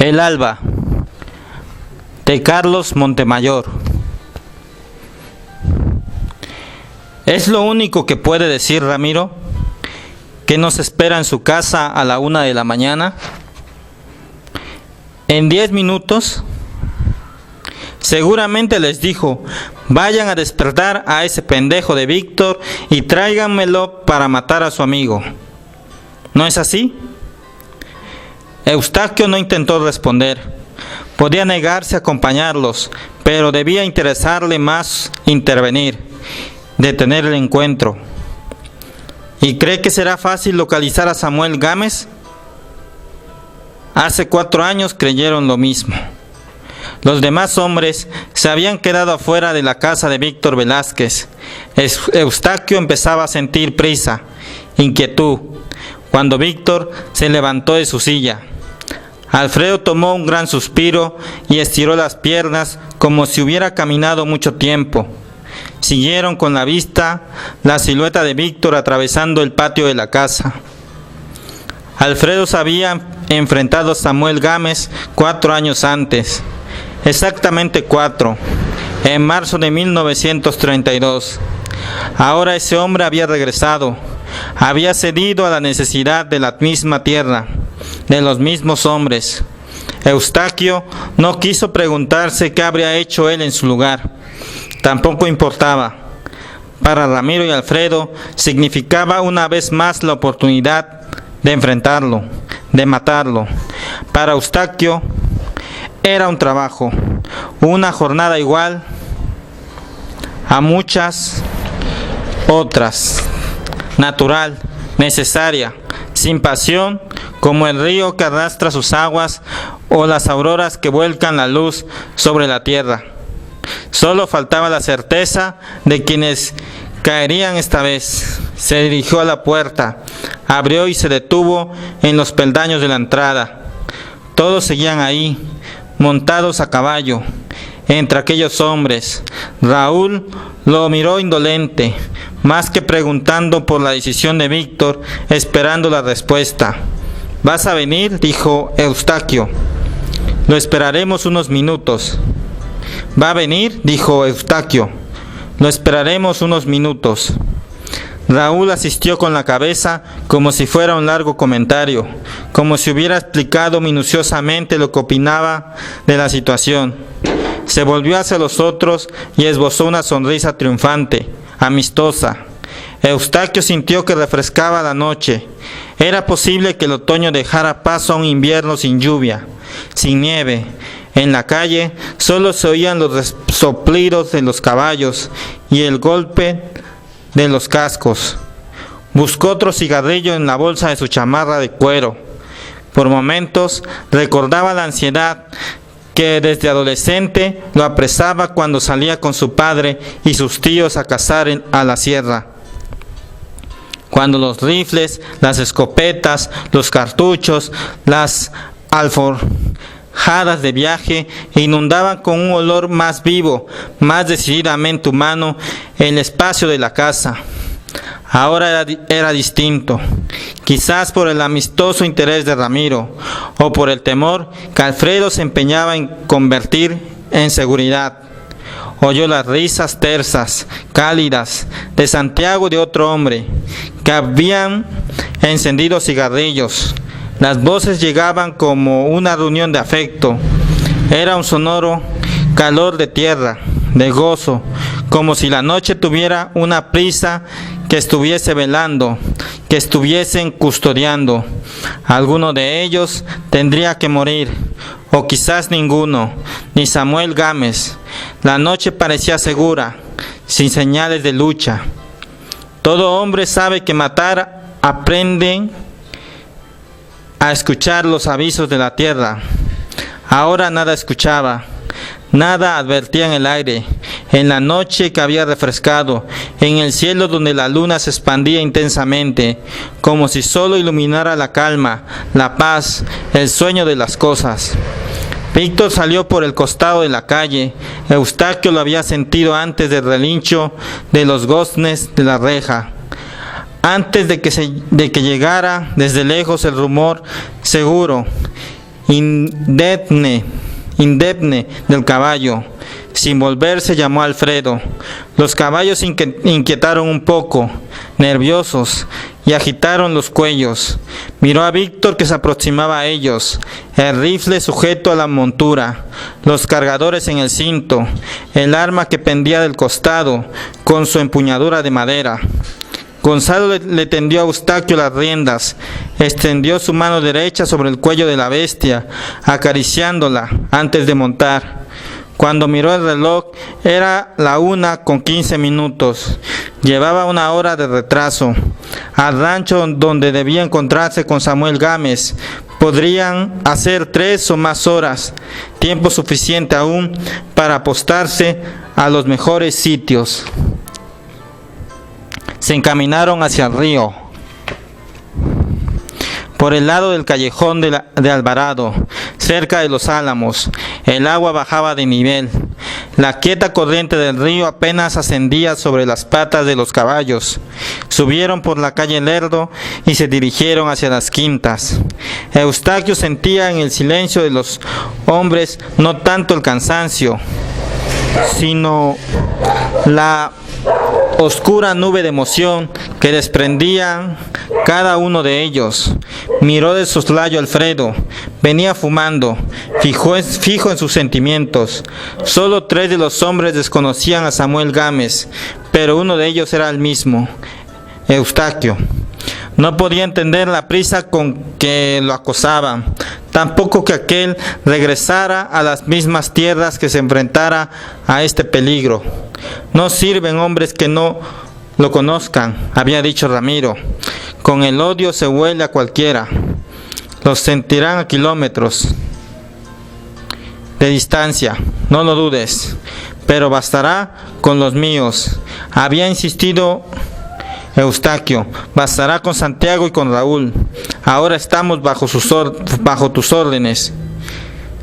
El alba, de Carlos Montemayor. ¿Es lo único que puede decir Ramiro? ¿Qué nos espera en su casa a la 1 de la mañana? En 10 minutos, seguramente les dijo: vayan a despertar a ese pendejo de Víctor y tráiganmelo para matar a su amigo. ¿No es así? Eustaquio no intentó responder. Podía negarse a acompañarlos, pero debía interesarle más intervenir, detener el encuentro. ¿Y cree que será fácil localizar a Samuel Gámez? Hace 4 años creyeron lo mismo. Los demás hombres se habían quedado afuera de la casa de Víctor Velázquez. Eustaquio empezaba a sentir prisa, inquietud, cuando Víctor se levantó de su silla. Alfredo tomó un gran suspiro y estiró las piernas como si hubiera caminado mucho tiempo. Siguieron con la vista la silueta de Víctor atravesando el patio de la casa. Alfredo se había enfrentado a Samuel Gámez 4 años antes, exactamente 4, en marzo de 1932. Ahora ese hombre había regresado, había cedido a la necesidad de la misma tierra, de los mismos hombres. Eustaquio no quiso preguntarse qué habría hecho él en su lugar. Tampoco importaba. Para Ramiro y Alfredo significaba una vez más la oportunidad de enfrentarlo, de matarlo. Para Eustaquio era un trabajo, una jornada igual a muchas otras, natural, necesaria, sin pasión, como el río que arrastra sus aguas o las auroras que vuelcan la luz sobre la tierra. Solo faltaba la certeza de quienes caerían esta vez. Se dirigió a la puerta, abrió y se detuvo en los peldaños de la entrada. Todos seguían ahí, montados a caballo, entre aquellos hombres. Raúl lo miró indolente, más que preguntando por la decisión de Víctor, esperando la respuesta. ¿Vas a venir?, dijo Eustaquio. Lo esperaremos unos minutos. ¿Va a venir?, dijo Eustaquio. Lo esperaremos unos minutos. Raúl asistió con la cabeza como si fuera un largo comentario, como si hubiera explicado minuciosamente lo que opinaba de la situación. Se volvió hacia los otros y esbozó una sonrisa triunfante, amistosa. Eustaquio sintió que refrescaba la noche. Era posible que el otoño dejara paso a un invierno sin lluvia, sin nieve. En la calle solo se oían los soplidos de los caballos y el golpe de los cascos. Buscó otro cigarrillo en la bolsa de su chamarra de cuero. Por momentos recordaba la ansiedad que desde adolescente lo apresaba cuando salía con su padre y sus tíos a cazar a la sierra. Cuando los rifles, las escopetas, los cartuchos, las alforjadas de viaje inundaban con un olor más vivo, más decididamente humano el espacio de la casa. Ahora era distinto, quizás por el amistoso interés de Ramiro, o por el temor que Alfredo se empeñaba en convertir en seguridad. Oyó las risas tersas, cálidas, de Santiago y de otro hombre, que habían encendido cigarrillos. Las voces llegaban como una reunión de afecto. Era un sonoro calor de tierra, de gozo, como si la noche tuviera una prisa que estuviese velando, que estuviesen custodiando. Alguno de ellos tendría que morir, o quizás ninguno, ni Samuel Gámez. La noche parecía segura, sin señales de lucha. Todo hombre sabe que matar aprende a escuchar los avisos de la tierra. Ahora nada escuchaba, nada advertía en el aire, en la noche que había refrescado, en el cielo donde la luna se expandía intensamente, como si solo iluminara la calma, la paz, el sueño de las cosas. Víctor salió por el costado de la calle. Eustaquio lo había sentido antes del relincho de los goznes de la reja. Antes de que llegara desde lejos el rumor seguro indemne del caballo. Sin volverse llamó a Alfredo. Los caballos inquietaron un poco, nerviosos, y agitaron los cuellos. Miró a Víctor que se aproximaba a ellos, el rifle sujeto a la montura, los cargadores en el cinto, el arma que pendía del costado, con su empuñadura de madera. Gonzalo le tendió a Eustaquio las riendas, extendió su mano derecha sobre el cuello de la bestia, acariciándola antes de montar. Cuando miró el reloj, era la 1:15. Llevaba 1 hora de retraso. Al rancho donde debía encontrarse con Samuel Gámez, podrían hacer 3 o más horas, tiempo suficiente aún para apostarse a los mejores sitios. Se encaminaron hacia el río, por el lado del callejón de Alvarado, cerca de los álamos. El agua bajaba de nivel. La quieta corriente del río apenas ascendía sobre las patas de los caballos. Subieron por la calle Lerdo y se dirigieron hacia las quintas. Eustaquio sentía en el silencio de los hombres no tanto el cansancio, sino la oscura nube de emoción que desprendían cada uno de ellos. Miró de soslayo a Alfredo. Venía fumando, fijo en sus sentimientos. Solo 3 de los hombres desconocían a Samuel Gámez, pero uno de ellos era el mismo, Eustaquio. No podía entender la prisa con que lo acosaban, tampoco que aquel regresara a las mismas tierras, que se enfrentara a este peligro. No sirven hombres que no lo conozcan, había dicho Ramiro. Con el odio se huele a cualquiera. Los sentirán a kilómetros de distancia, no lo dudes, pero bastará con los míos, había insistido Eustaquio. Bastará con Santiago y con Raúl. Ahora estamos bajo tus órdenes.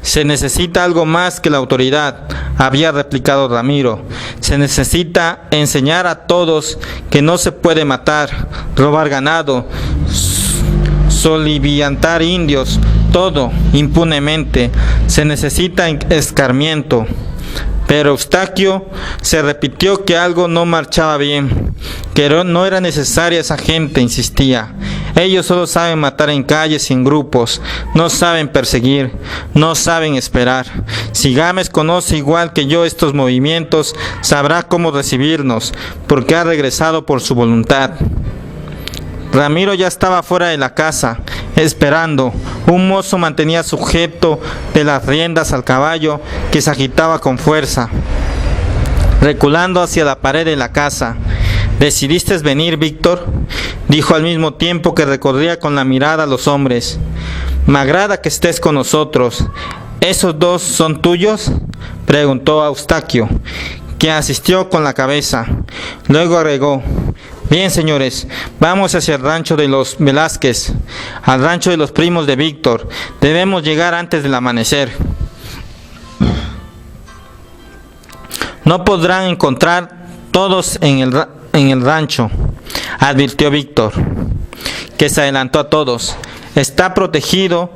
Se necesita algo más que la autoridad, había replicado Ramiro. Se necesita enseñar a todos que no se puede matar, robar ganado, soliviantar indios, todo impunemente. Se necesita escarmiento. Pero Eustaquio se repitió que algo no marchaba bien, que no era necesaria esa gente, insistía. Ellos solo saben matar en calles y en grupos, no saben perseguir, no saben esperar. Si Gámez conoce igual que yo estos movimientos, sabrá cómo recibirnos, porque ha regresado por su voluntad. Ramiro ya estaba fuera de la casa, esperando. Un mozo mantenía sujeto de las riendas al caballo, que se agitaba con fuerza, reculando hacia la pared de la casa. ¿Decidiste venir, Víctor?, dijo al mismo tiempo que recorría con la mirada a los hombres. Me agrada que estés con nosotros. ¿Esos 2 son tuyos?, preguntó a Eustaquio, que asistió con la cabeza. Luego agregó: bien, señores, vamos hacia el rancho de los Velázquez, al rancho de los primos de Víctor. Debemos llegar antes del amanecer. No podrán encontrar todos en el rancho, advirtió Víctor, que se adelantó a todos. Está protegido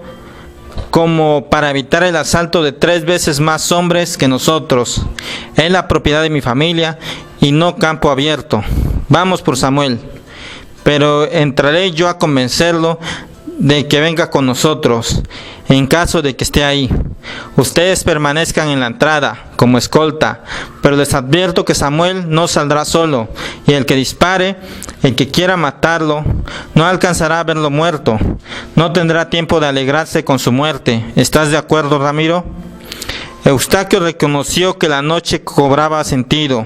como para evitar el asalto de 3 veces más hombres que nosotros. Es la propiedad de mi familia y no campo abierto. Vamos por Samuel, pero entraré yo a convencerlo de que venga con nosotros, en caso de que esté ahí. Ustedes permanezcan en la entrada como escolta, pero les advierto que Samuel no saldrá solo, y el que dispare, el que quiera matarlo, no alcanzará a verlo muerto, no tendrá tiempo de alegrarse con su muerte. ¿Estás de acuerdo, Ramiro? Eustaquio reconoció que la noche cobraba sentido,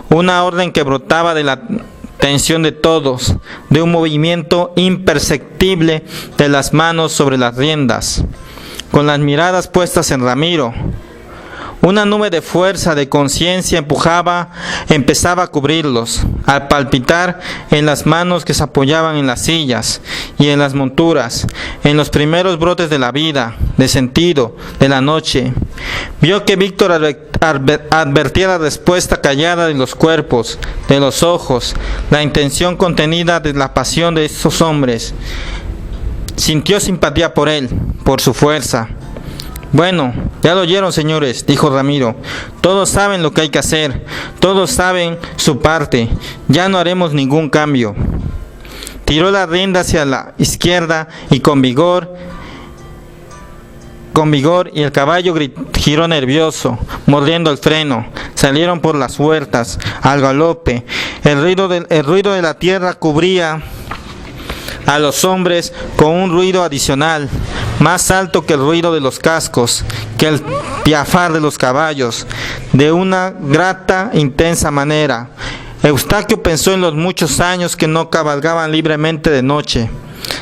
una orden que brotaba de la tensión de todos, de un movimiento imperceptible de las manos sobre las riendas, con las miradas puestas en Ramiro. Una nube de fuerza, de conciencia empezaba a cubrirlos, al palpitar en las manos que se apoyaban en las sillas y en las monturas, en los primeros brotes de la vida, de sentido, de la noche. Vio que Víctor advertía la respuesta callada de los cuerpos, de los ojos, la intención contenida de la pasión de esos hombres. Sintió simpatía por él, por su fuerza, Bueno, ya lo oyeron, señores, dijo Ramiro. Todos saben lo que hay que hacer, todos saben su parte, ya no haremos ningún cambio. Tiró la rienda hacia la izquierda y con vigor y el caballo giró nervioso, mordiendo el freno. Salieron por las huertas, al galope. El ruido de la tierra cubría a los hombres con un ruido adicional, más alto que el ruido de los cascos, que el piafar de los caballos, de una grata, intensa manera. Eustaquio pensó en los muchos años que no cabalgaban libremente de noche,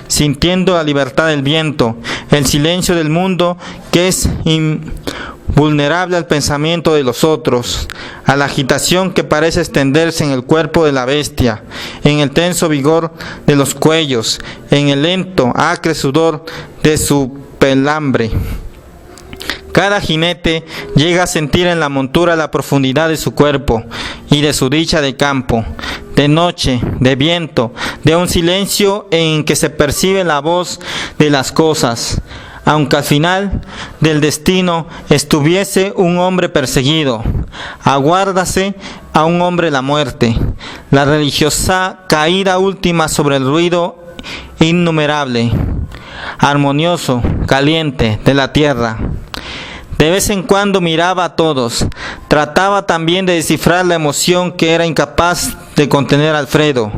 sintiendo la libertad del viento, el silencio del mundo que es invulnerable al pensamiento de los otros, a la agitación que parece extenderse en el cuerpo de la bestia, en el tenso vigor de los cuellos, en el lento, acre sudor de su pelambre. Cada jinete llega a sentir en la montura la profundidad de su cuerpo y de su dicha de campo, de noche, de viento, de un silencio en que se percibe la voz de las cosas. Aunque al final del destino estuviese un hombre perseguido, aguárdase a un hombre la muerte, la religiosa caída última sobre el ruido innumerable, armonioso, caliente de la tierra. De vez en cuando miraba a todos, trataba también de descifrar la emoción que era incapaz de contener Alfredo,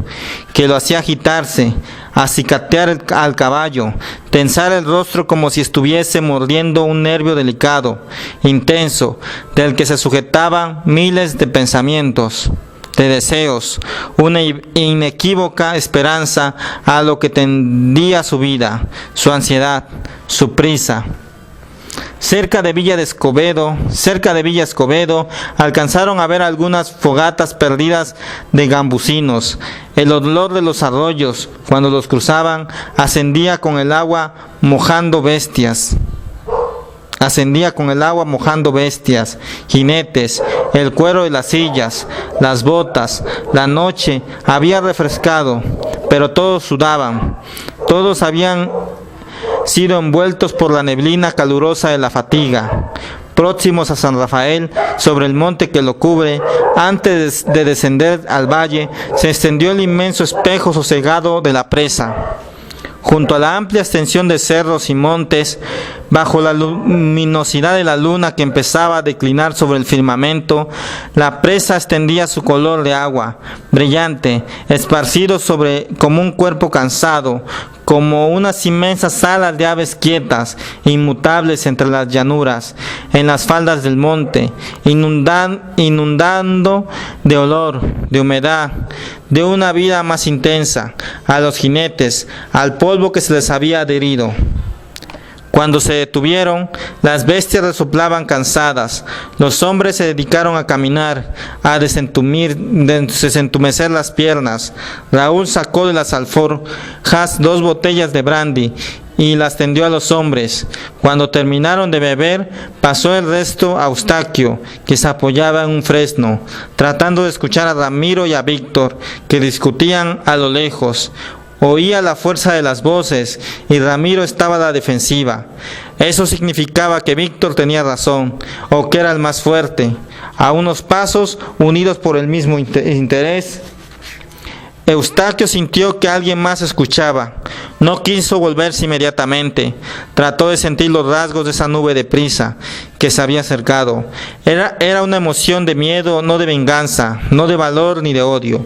que lo hacía agitarse, acicatear al caballo, tensar el rostro como si estuviese mordiendo un nervio delicado, intenso, del que se sujetaban miles de pensamientos, de deseos, una inequívoca esperanza a lo que tendía su vida, su ansiedad, su prisa. Cerca de Villa Escobedo, alcanzaron a ver algunas fogatas perdidas de gambusinos. El olor de los arroyos, cuando los cruzaban, ascendía con el agua mojando bestias, jinetes, el cuero de las sillas, las botas. La noche había refrescado, pero todos sudaban, todos habían sido envueltos por la neblina calurosa de la fatiga. Próximos a San Rafael, sobre el monte que lo cubre, antes de descender al valle, se extendió el inmenso espejo sosegado de la presa. Junto a la amplia extensión de cerros y montes, bajo la luminosidad de la luna que empezaba a declinar sobre el firmamento, la presa extendía su color de agua, brillante, esparcido como un cuerpo cansado, como unas inmensas alas de aves quietas, inmutables entre las llanuras, en las faldas del monte, inundando de olor, de humedad, de una vida más intensa, a los jinetes, al polvo que se les había adherido. Cuando se detuvieron, las bestias resoplaban cansadas. Los hombres se dedicaron a caminar, a desentumecer las piernas. Raúl sacó de las alforjas 2 botellas de brandy y las tendió a los hombres. Cuando terminaron de beber, pasó el resto a Eustaquio, que se apoyaba en un fresno, tratando de escuchar a Ramiro y a Víctor, que discutían a lo lejos. Oía la fuerza de las voces y Ramiro estaba a la defensiva. Eso significaba que Víctor tenía razón, o que era el más fuerte. A unos pasos, unidos por el mismo interés, Eustaquio sintió que alguien más escuchaba. No quiso volverse inmediatamente. Trató de sentir los rasgos de esa nube de prisa que se había acercado. Era una emoción de miedo, no de venganza, no de valor ni de odio.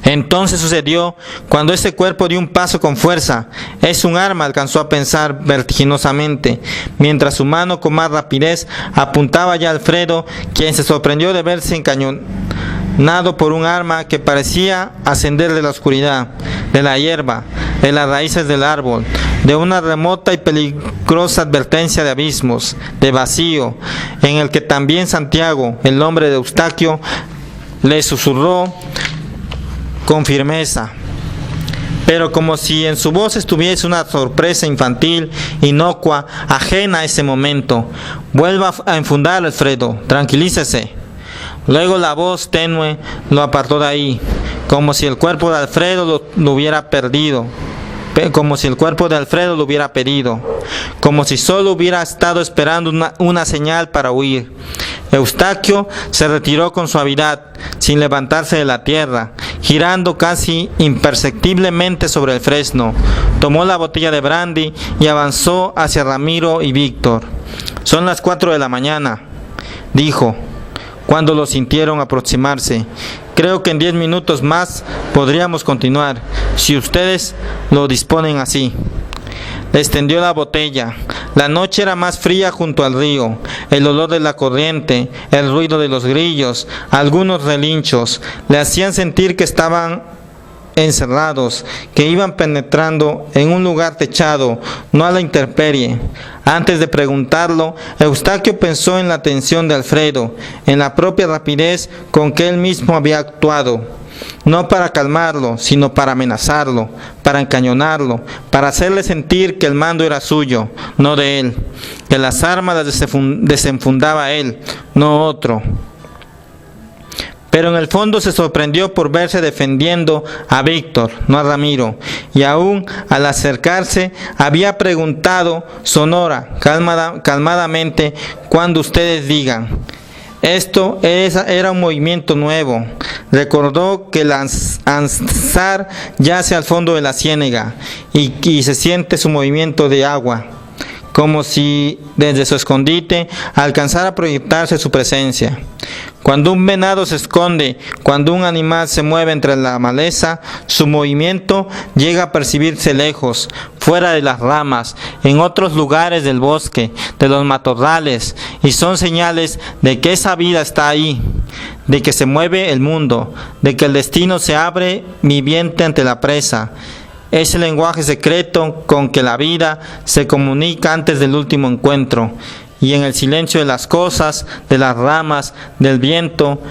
Entonces sucedió cuando ese cuerpo dio un paso con fuerza. Es un arma, alcanzó a pensar vertiginosamente, mientras su mano con más rapidez apuntaba ya a Alfredo, quien se sorprendió de verse encañonado por un arma que parecía ascender de la oscuridad, de la hierba, de las raíces del árbol, de una remota y peligrosa advertencia de abismos, de vacío, en el que también Santiago, el nombre de Eustaquio, le susurró con firmeza, pero como si en su voz estuviese una sorpresa infantil, inocua, ajena a ese momento. Vuelva a enfundar, Alfredo, tranquilícese. Luego la voz tenue lo apartó de ahí, como si el cuerpo de Alfredo lo hubiera perdido. como si el cuerpo de Alfredo lo hubiera pedido, como si solo hubiera estado esperando una señal para huir. Eustaquio se retiró con suavidad, sin levantarse de la tierra, girando casi imperceptiblemente sobre el fresno. Tomó la botella de brandy y avanzó hacia Ramiro y Víctor. «Son las 4 de la mañana», dijo, cuando lo sintieron aproximarse. «Creo que en 10 minutos más podríamos continuar, si ustedes lo disponen así». Les tendió la botella. La noche era más fría junto al río. El olor de la corriente, el ruido de los grillos, algunos relinchos, le hacían sentir que estaban encerrados, que iban penetrando en un lugar techado, no a la intemperie. Antes de preguntarlo, Eustaquio pensó en la tensión de Alfredo, en la propia rapidez con que él mismo había actuado. No para calmarlo, sino para amenazarlo, para encañonarlo, para hacerle sentir que el mando era suyo, no de él, que las armas las desenfundaba él, no otro. Pero en el fondo se sorprendió por verse defendiendo a Víctor, no a Ramiro, y aún al acercarse había preguntado sonora, calmadamente, «Cuando ustedes digan». Esto era un movimiento nuevo. Recordó que el ansar yace al fondo de la ciénaga y se siente su movimiento de agua, como si desde su escondite alcanzara a proyectarse su presencia. Cuando un venado se esconde, cuando un animal se mueve entre la maleza, su movimiento llega a percibirse lejos, fuera de las ramas, en otros lugares del bosque, de los matorrales, y son señales de que esa vida está ahí, de que se mueve el mundo, de que el destino se abre viviente ante la presa. Es el lenguaje secreto con que la vida se comunica antes del último encuentro. Y en el silencio de las cosas, de las ramas, del viento,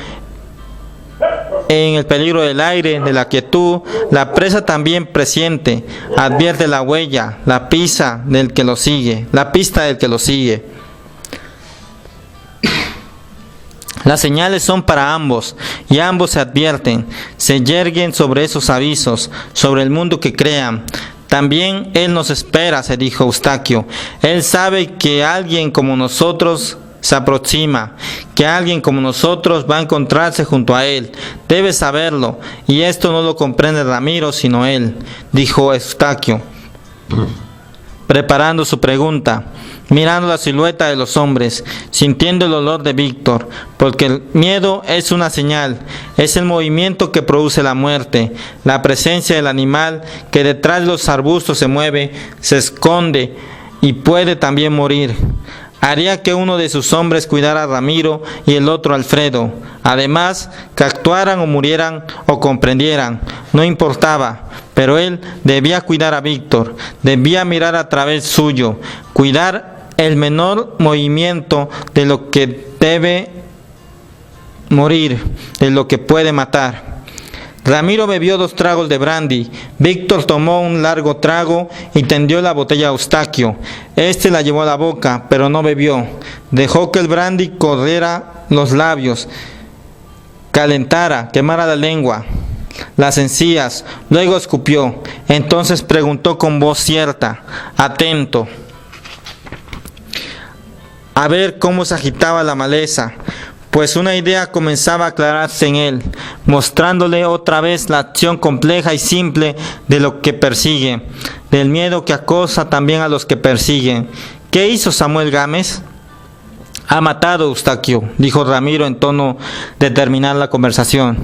en el peligro del aire, de la quietud, la presa también presiente, advierte la huella, la pista del que lo sigue. Las señales son para ambos, y ambos se advierten, se yerguen sobre esos avisos, sobre el mundo que crean. También Él nos espera, se dijo Eustaquio. Él sabe que alguien como nosotros se aproxima, que alguien como nosotros va a encontrarse junto a Él. Debe saberlo, y esto no lo comprende Ramiro, sino Él, dijo Eustaquio, preparando su pregunta, mirando la silueta de los hombres, sintiendo el olor de Víctor, porque el miedo es una señal, es el movimiento que produce la muerte, la presencia del animal que detrás de los arbustos se mueve, se esconde y puede también morir. Haría que uno de sus hombres cuidara a Ramiro y el otro a Alfredo. Además, que actuaran o murieran o comprendieran, no importaba, pero él debía cuidar a Víctor, debía mirar a través suyo, cuidar el menor movimiento de lo que debe morir, de lo que puede matar. Ramiro bebió 2 tragos de brandy. Víctor tomó un largo trago y tendió la botella a Eustaquio. Este la llevó a la boca, pero no bebió. Dejó que el brandy corriera los labios, calentara, quemara la lengua, las encías. Luego escupió. Entonces preguntó con voz cierta, atento, a ver cómo se agitaba la maleza, pues una idea comenzaba a aclararse en él, mostrándole otra vez la acción compleja y simple de lo que persigue, del miedo que acosa también a los que persiguen. ¿Qué hizo Samuel Gámez? Ha matado a Eustaquio, dijo Ramiro en tono de terminar la conversación.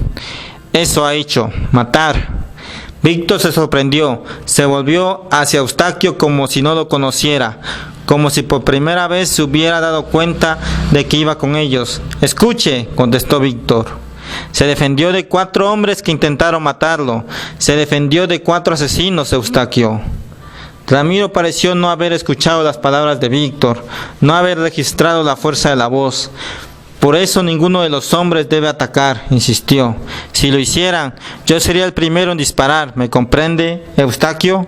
Eso ha hecho, matar. Víctor se sorprendió, se volvió hacia Eustaquio como si no lo conociera, como si por primera vez se hubiera dado cuenta de que iba con ellos. Escuche, contestó Víctor. Se defendió de 4 hombres que intentaron matarlo. Se defendió de 4 asesinos, Eustaquio. Ramiro pareció no haber escuchado las palabras de Víctor, no haber registrado la fuerza de la voz. Por eso ninguno de los hombres debe atacar, insistió. Si lo hicieran, yo sería el primero en disparar. ¿Me comprende, Eustaquio?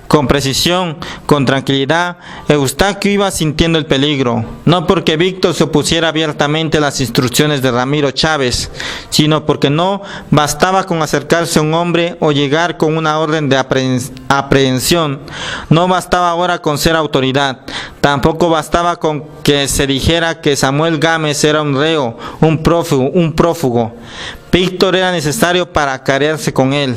Con precisión, con tranquilidad, Eustaquio iba sintiendo el peligro, no porque Víctor se opusiera abiertamente a las instrucciones de Ramiro Chávez, sino porque no bastaba con acercarse a un hombre o llegar con una orden de aprehensión, no bastaba ahora con ser autoridad, tampoco bastaba con que se dijera que Samuel Gámez era un reo, un prófugo. Víctor era necesario para acarearse con él.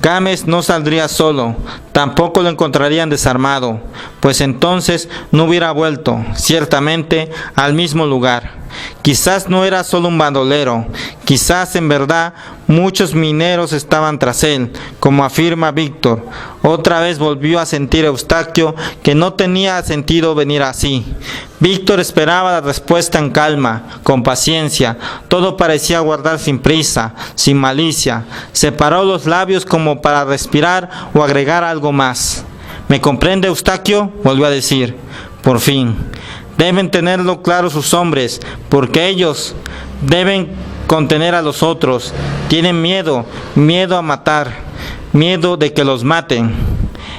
Gámez no saldría solo, tampoco lo encontrarían desarmado, pues entonces no hubiera vuelto, ciertamente, al mismo lugar. Quizás no era solo un bandolero, quizás en verdad muchos mineros estaban tras él, como afirma Víctor. Otra vez volvió a sentir Eustaquio que no tenía sentido venir así. Víctor esperaba la respuesta en calma, con paciencia. Todo parecía guardar sin prisa, sin malicia. Separó los labios como para respirar o agregar algo más. ¿Me comprende, Eustaquio?, volvió a decir. Por fin. Deben tenerlo claro sus hombres, porque ellos deben contener a los otros. Tienen miedo a matar, miedo de que los maten.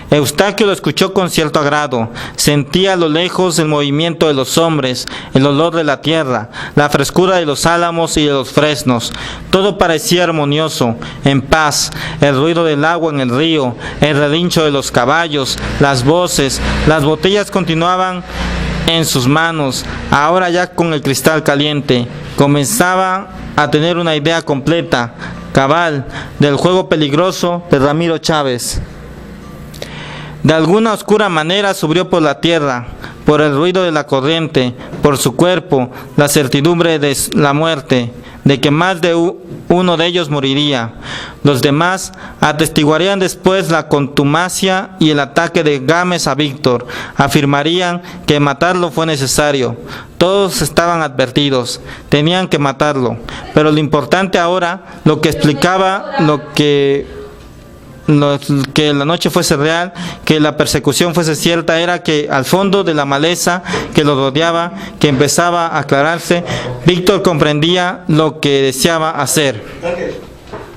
Eustaquio lo escuchó con cierto agrado. Sentía a lo lejos el movimiento de los hombres, el olor de la tierra, la frescura de los álamos y de los fresnos. Todo parecía armonioso, en paz. El ruido del agua en el río, el relincho de los caballos, las voces, las botellas continuaban en sus manos, ahora ya con el cristal caliente. Comenzaba a tener una idea completa, cabal, del juego peligroso de Ramiro Chávez. De alguna oscura manera subió por la tierra, por el ruido de la corriente, por su cuerpo, la certidumbre de la muerte, de que más de uno de ellos moriría. Los demás atestiguarían después la contumacia y el ataque de Gámez a Víctor. Afirmarían que matarlo fue necesario. Todos estaban advertidos, tenían que matarlo. Pero lo importante ahora, lo que explicaba que la noche fuese real, que la persecución fuese cierta, era que al fondo de la maleza que lo rodeaba, que empezaba a aclararse, Víctor comprendía lo que deseaba hacer.